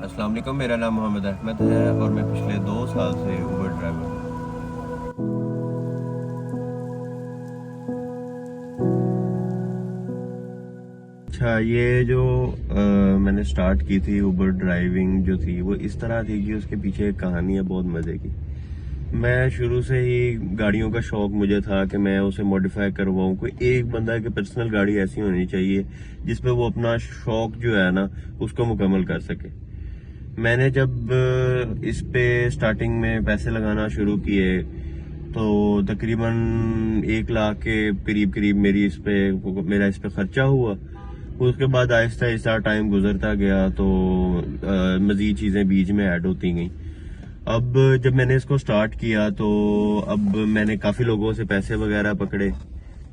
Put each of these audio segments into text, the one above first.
अस्सलाम वालेकुम, मेरा नाम मोहम्मद अहमद है और मैं पिछले 2 साल से ऊबर ड्राइवर हूँ। अच्छा, ये जो मैंने स्टार्ट की थी ऊबर ड्राइविंग जो थी वो इस तरह थी कि उसके पीछे एक कहानी है बहुत मज़े की। मैं शुरू से ही गाड़ियों का शौक मुझे था कि मैं उसे मॉडिफाई करवाऊँ। कोई एक बंदा की पर्सनल गाड़ी ऐसी होनी चाहिए जिसमें वो अपना शौक जो है ना उसको मुकम्मल कर सके। मैंने जब इस पे स्टार्टिंग में पैसे लगाना शुरू किए तो तकरीबन 1 लाख के करीब करीब मेरा इस पे खर्चा हुआ। उसके बाद आहिस्ता आहिस्ता टाइम गुजरता गया तो मजीद चीज़ें बीच में ऐड होती गई। अब जब मैंने इसको स्टार्ट किया तो अब मैंने काफ़ी लोगों से पैसे वगैरह पकड़े,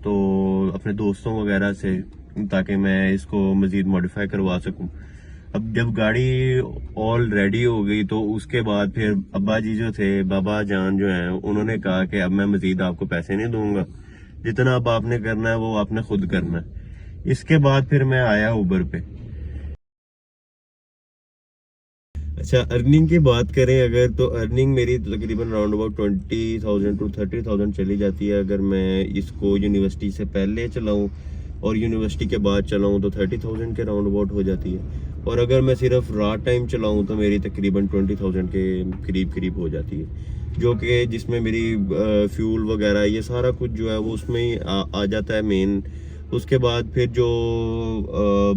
तो अपने दोस्तों वगैरह से, ताकि मैं इसको मजीद मॉडिफाई करवा सकूं। अब जब गाड़ी ऑल रेडी हो गई तो उसके बाद फिर अब्बा जी जो थे, बाबा जान जो हैं, उन्होंने कहा कि अब मैं मजीद आपको पैसे नहीं दूंगा, जितना अब आपने करना है वो आपने खुद करना है। इसके बाद फिर मैं आया ऊबर पे। अच्छा, अर्निंग की बात करें अगर, तो अर्निंग मेरी तकरीबन राउंड अबाउट 20,000 to 30,000 चली जाती है। अगर मैं इसको यूनिवर्सिटी से पहले चलाऊं और यूनिवर्सिटी के बाद चलाऊं तो 30,000 के राउंड अबाउट हो जाती है। और अगर मैं सिर्फ रात टाइम चलाऊं तो मेरी तकरीबन 20,000 के करीब करीब हो जाती है, जो कि जिसमें मेरी फ्यूल वगैरह ये सारा कुछ जो है वो उसमें ही आ जाता है मेन। उसके बाद फिर जो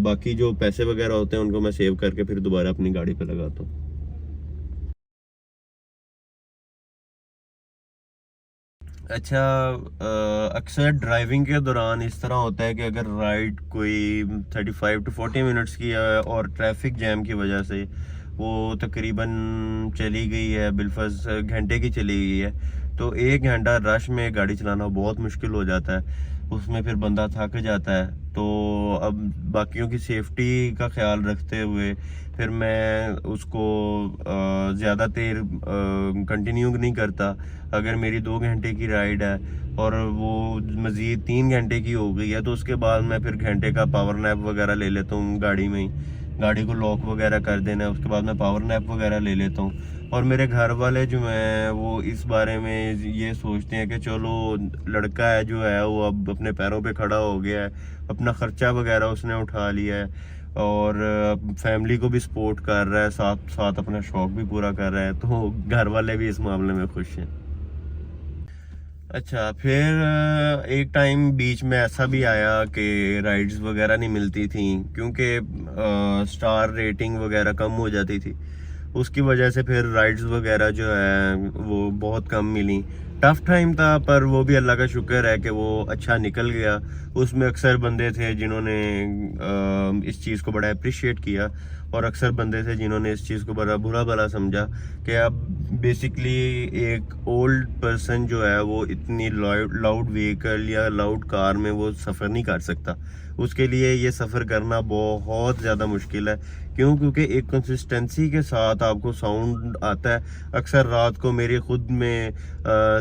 बाकी जो पैसे वगैरह होते हैं उनको मैं सेव करके फिर दोबारा अपनी गाड़ी पे लगाता हूँ। अच्छा, अक्सर ड्राइविंग के दौरान इस तरह होता है कि अगर राइड कोई 35 to 40 मिनट्स की है और ट्रैफिक जैम की वजह से वो तकरीबन चली गई है, बिलफर्ज घंटे की चली गई है, तो 1 घंटा रश में गाड़ी चलाना बहुत मुश्किल हो जाता है। उसमें फिर बंदा थक जाता है। तो अब बाकियों की सेफ्टी का ख्याल रखते हुए फिर मैं उसको ज़्यादा देर कंटिन्यू नहीं करता। अगर मेरी 2 घंटे की राइड है और वो मज़ीद 3 घंटे की हो गई है तो उसके बाद मैं फिर घंटे का पावर नैप वगैरह ले लेता हूँ गाड़ी में ही। गाड़ी को लॉक वगैरह कर देना है, उसके बाद मैं पावर नैप वगैरह ले लेता हूँ। और मेरे घर वाले जो हैं वो इस बारे में ये सोचते हैं कि चलो, लड़का है जो है वो अब अपने पैरों पे खड़ा हो गया है, अपना खर्चा वगैरह उसने उठा लिया है और फैमिली को भी सपोर्ट कर रहा है, साथ साथ अपना शौक भी पूरा कर रहा है, तो घर वाले भी इस मामले में खुश हैं। अच्छा, फिर एक टाइम बीच में ऐसा भी आया कि राइड्स वगैरह नहीं मिलती थी, क्योंकि स्टार रेटिंग वगैरह कम हो जाती थी। उसकी वजह से फिर राइड्स वगैरह जो है वो बहुत कम मिली। टफ टाइम था पर वो भी अल्लाह का शुक्र है कि वो अच्छा निकल गया। उसमें अक्सर बंदे थे जिन्होंने इस चीज़ को बड़ा अप्रिशिएट किया और अक्सर बंदे थे जिन्होंने इस चीज़ को बड़ा बुरा भला समझा कि अब बेसिकली एक ओल्ड पर्सन जो है वो इतनी लाउड व्हीकल या लाउड कार में वो सफ़र नहीं कर सकता। उसके लिए ये सफ़र करना बहुत ज़्यादा मुश्किल है। क्यों? क्योंकि एक कंसिस्टेंसी के साथ आपको साउंड आता है। अक्सर रात को मेरे खुद में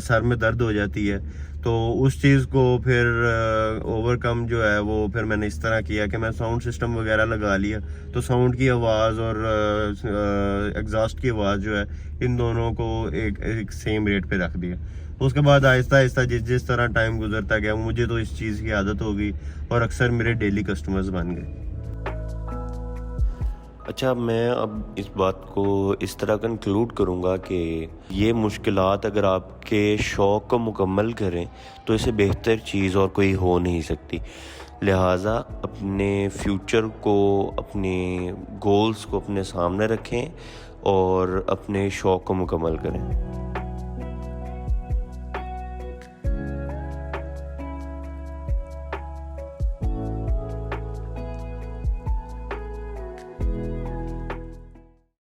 सर में दर्द हो जाती है। तो उस चीज़ को फिर ओवरकम जो है वो फिर मैंने इस तरह किया कि मैं साउंड सिस्टम वगैरह लगा लिया। तो साउंड की आवाज़ और एग्जॉस्ट की आवाज़ जो है, इन दोनों को एक सेम रेट पे रख दिया। उसके बाद आहिस्ता आहिस्ता जिस जिस तरह टाइम गुजरता गया मुझे तो इस चीज़ की आदत हो गई और अक्सर मेरे डेली कस्टमर्स बन गए। अच्छा, मैं अब इस बात को इस तरह कंक्लूड करूँगा कि ये मुश्किलात अगर आपके शौक़ को मुकम्मल करें तो इससे बेहतर चीज़ और कोई हो नहीं सकती। लिहाजा अपने फ्यूचर को, अपने गोल्स को अपने सामने रखें और अपने शौक़ को मुकम्मल करें।